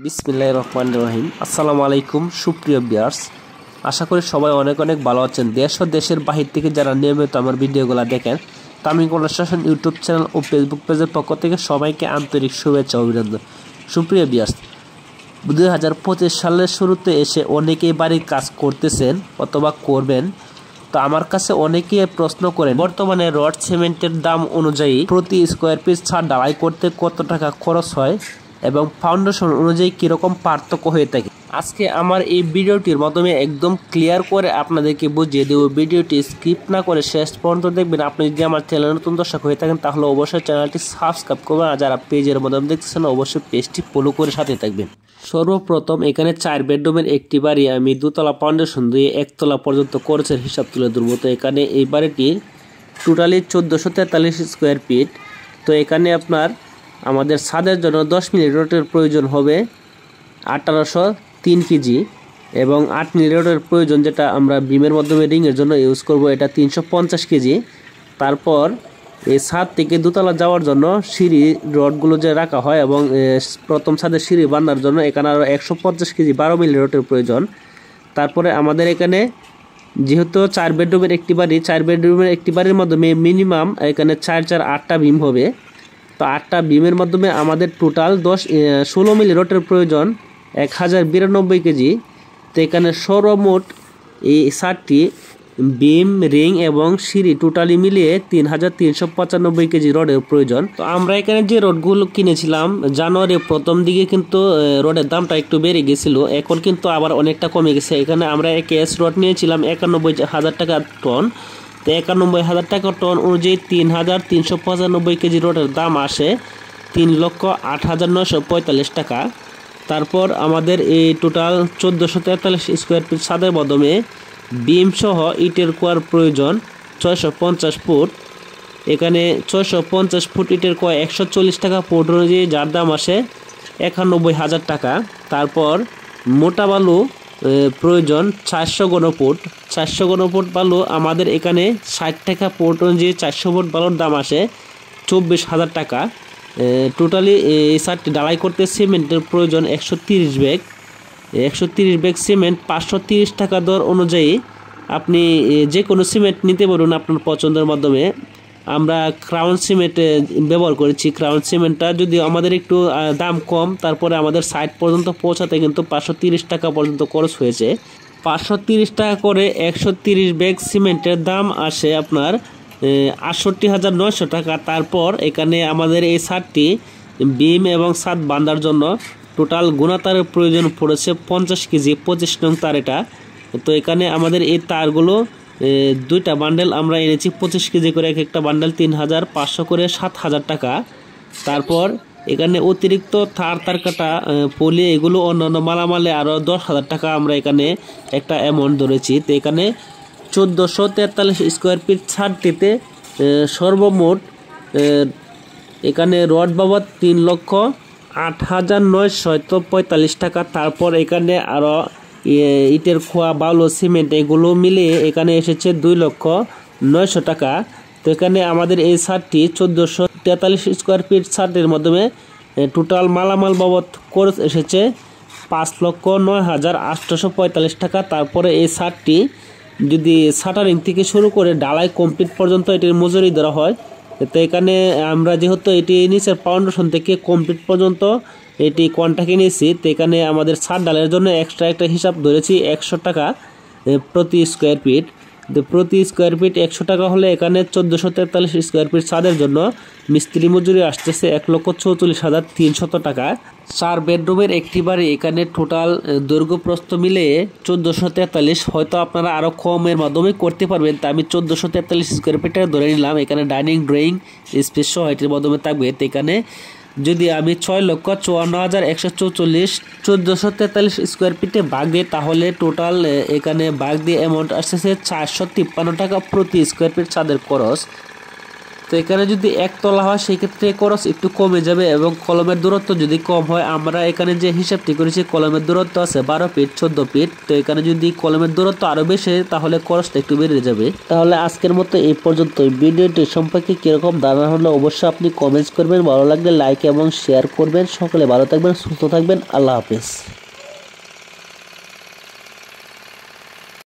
বিসমিল্লাহির রহমানির রহিম। আসসালামু আলাইকুম সুপ্রিয় ভিউয়ার্স, আশা করি সবাই অনেক ভালো আছেন। দেশ ও দেশের বাহির থেকে যারা নিয়মিত আমার ভিডিওগুলো দেখেন, তামিম কনস্ট্রাকশন ইউটিউব চ্যানেল ও ফেসবুক পেজের পক্ষ থেকে সবাইকে আন্তরিক শুভেচ্ছা অভিনন্দন। সুপ্রিয় ভিউয়ার্স, 2025 সালের শুরুতে এসে অনেকেই বাড়ির কাজ করতেছেন অথবা করবেন। তো আমার কাছে অনেকেই প্রশ্ন করেন, বর্তমানে রড সিমেন্টের দাম অনুযায়ী প্রতি স্কোয়ার পিস ছাদ ঢালাই করতে কত টাকা খরচ হয় এবং ফাউন্ডেশন অনুযায়ী কীরকম পার্থক্য হয়ে থাকে। আজকে আমার এই ভিডিওটির মাধ্যমে একদম ক্লিয়ার করে আপনাদেরকে বুঝিয়ে দেব। ভিডিওটি স্কিপ না করে শেষ পর্যন্ত দেখবেন। আপনি যদি আমার চ্যানেল নতুন দর্শক হয়ে থাকেন তাহলে অবশ্যই চ্যানেলটি সাবস্ক্রাইব করবেন, আর যারা পেজের মাধ্যমে দেখতেছেন অবশ্যই পেজটি ফলো করে সাথে থাকবেন। সর্বপ্রথম এখানে 4 বেডরুমের একটি বাড়ি আমি দুতলা ফাউন্ডেশন দিয়ে একতলা পর্যন্ত খরচের হিসাব তুলে ধরবো। তো এখানে এই বাড়িটি টোটালি 1443 স্কোয়ার ফিট। তো এখানে আপনার আমাদের ছাদের জন্য 10 মিলি রডের প্রয়োজন হবে 1803 কেজি, এবং 8 মিলি রডের প্রয়োজন যেটা আমরা বিমের মাধ্যমে রিংয়ের জন্য ইউজ করব, এটা 350 কেজি। তারপর এই ছাদ থেকে দোতলা যাওয়ার জন্য সিঁড়ি রডগুলো যে রাখা হয় এবং প্রথম ছাদের সিঁড়ি বাঁধার জন্য এখানে আরও 150 কেজি 12 মিলি রডের প্রয়োজন। তারপরে আমাদের এখানে যেহেতু 4 বেডরুমের একটি বাড়ি, 4 বেডরুমের একটি বাড়ির মাধ্যমে মিনিমাম এখানে 4-8টা বিম হবে। তো 8টা বিমের মাধ্যমে আমাদের টোটাল 16 মিলি রডের প্রয়োজন 1092 কেজি। তো এখানে সর্বমোট এই 7টি বিম, রিং এবং সিঁড়ি টোটালি মিলিয়ে 3395 কেজি রডের প্রয়োজন। তো আমরা এখানে যে রডগুলো কিনেছিলাম জানুয়ারির প্রথম দিকে কিন্তু রডের দামটা একটু বেড়ে গেছিল, এখন কিন্তু আবার অনেকটা কমে গেছে। এখানে আমরা কেএস রড নিয়েছিলাম 91,000 টাকা টন। তো 91,000 টাকা টন অনুযায়ী 3395 কেজি রডের দাম আসে 3,08,945 টাকা। তারপর আমাদের এই টোটাল 1443 স্কোয়ার ফিট ছাদের মাধ্যমে বিম সহ ইটের কোয়ার প্রয়োজন 650 ফুট। এখানে 650 ফুট ইটের কোয়া 140 টাকা ফুট অনুযায়ী, যার দাম আসে 91,000 টাকা। তারপর মোটা বালু প্রয়োজন 400 ঘনফুট। 400 ঘনফুট বালু আমাদের এখানে 60 টাকা ফুট অনুযায়ী 400 ফুট বালুর দাম আসে 24,000 টাকা। টোটালি এই ছাদটি ঢালাই করতে সিমেন্টের প্রয়োজন 130 ব্যাগ। 130 ব্যাগ সিমেন্ট 530 টাকা দর অনুযায়ী আপনি যে কোনো সিমেন্ট নিতে পারুন আপনার পছন্দের মাধ্যমে। আমরা ক্রাউন সিমেন্ট ব্যবহার করেছি। ক্রাউন সিমেন্টটা যদি আমাদের একটু দাম কম, তারপরে আমাদের সাইট পর্যন্ত পৌঁছাতে কিন্তু 530 টাকা পর্যন্ত খরচ হয়েছে। 530 টাকা করে 130 ব্যাগ সিমেন্টের দাম আসে আপনার 68,900 টাকা। তারপর এখানে আমাদের এই ছাদটি বিম এবং ছাদ বাঁধার জন্য টোটাল গুণাতারের প্রয়োজন পড়েছে 50 কেজি 25 নং তার এটা। তো এখানে আমাদের এই তারগুলো 2টা বান্ডেল আমরা এনেছি 25 কেজি করে, এক একটা বান্ডেল 3,500 করে 7,000 টাকা। তারপর এখানে অতিরিক্ত তার কাটা পলি এগুলো অন্যান্য মালামালে আরও 10,000 টাকা আমরা এখানে একটা অ্যামাউন্ট ধরেছি। তো এখানে 1443 স্কোয়ার ফিট ছাদটিতে সর্বমোট এখানে রড বাবদ 3,08,945 টাকা। তারপর এখানে আরও ইটের খোয়া, বালু, সিমেন্ট এগুলো মিলিয়ে এখানে এসেছে 2,09,000 টাকা। তো এখানে আমাদের এই ছাদটি 1443 স্কোয়ার ফিট ছাদের মাধ্যমে টোটাল মালামাল বাবদ খরচ এসেছে 5,09,845 টাকা। তারপরে এই ছাদটি যদি শাটারিং থেকে শুরু করে ডালাই কমপ্লিট পর্যন্ত এটির মজুরি ধরা হয়। তো এখানে আমরা যেহেতু এটি নিচের ফাউন্ডেশন থেকে কমপ্লিট পর্যন্ত এটি কন্ট্রাক্টে নিয়েছি, তো এখানে আমাদের ছাদ ডালের জন্য এক্সট্রা একটা হিসাব ধরেছি 100 টাকা প্রতি স্কোয়ার ফিট। তো প্রতি স্কোয়ার ফিট 100 টাকা হলে এখানে 1443 স্কোয়ার ফিট ছাদের জন্য মিস্ত্রি মজুরি আসতেছে 1,44,300 টাকা। 4 বেডরুমের একটি বাড়ি, এখানে টোটাল দৈর্ঘ্য প্রস্থ মিলে 1443। হয়তো আপনারা আরও কমের মাধ্যমে করতে পারবেন। তা আমি 1443 স্কোয়ার ফিটে ধরে নিলাম। এখানে ডাইনিং, ড্রয়িং স্পেস সহ এটির মাধ্যমে থাকবে। তো এখানে যদি আমি 6,54,144 1443 স্কোয়ার ফিটে ভাগ দিই তাহলে টোটাল এখানে ভাগ দিয়ে অ্যামাউন্ট আসতেছে 453 টাকা প্রতি স্কোয়ার ফিট ছাদের খরচ। তো এখানে যদি একতলা হয় সেক্ষেত্রে খরচ একটু কমে যাবে এবং কলমের দূরত্ব যদি কম হয়, আমরা এখানে যে হিসাবটি করেছি কলমের দূরত্ব আছে 12 ফিট 14 ফিট, তো এখানে যদি কলমের দূরত্ব আরো বেশি তাহলে খরচটা একটু বেড়ে যাবে। তাহলে আজকের মতো এই পর্যন্ত। ভিডিওটি সম্পর্কে কিরকম ধারণা হলো অবশ্যই আপনি কমেন্টস করবেন, ভালো লাগলে লাইক এবং শেয়ার করবেন। সকলে ভালো থাকবেন, সুস্থ থাকবেন, আল্লাহ হাফেজ।